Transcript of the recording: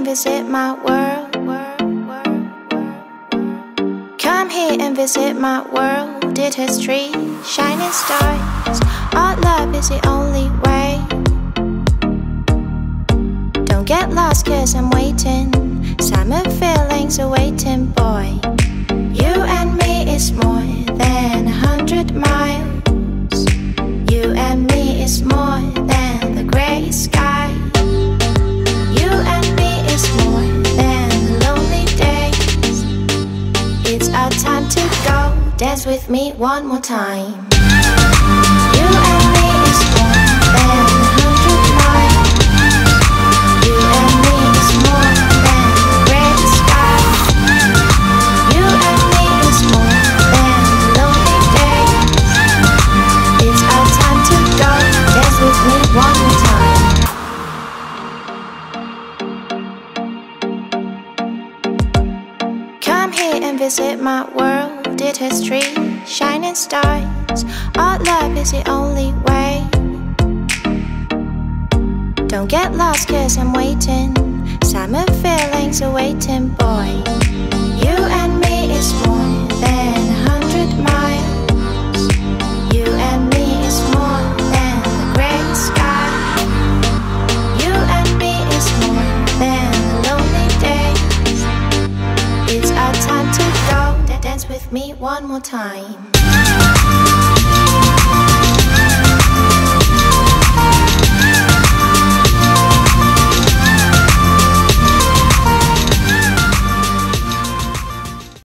visit my world. Come here and visit my world. It has trees, shining stars. Our love is the only way. Don't get lost cause I'm waiting. Summer feelings are waiting, boy. You and me is more than 100 miles. You and me is more than the grey sky. You and me is more than lonely days. It's our time to go. Dance with me one more time. You and me is more than 100 miles. You and me is more than the grey sky. You and me is more than lonely days. It's our time to go. Dance with me one more time. Come here and visit my world. It has trees, shining stars. Our love is the only way. Don't get lost cause I'm waiting. Summer feelings are waiting, boy. You and me is more than 100 miles. You and me is more than the grey sky. You and me is more than lonely days. It's our time to go. Dance with me one more time.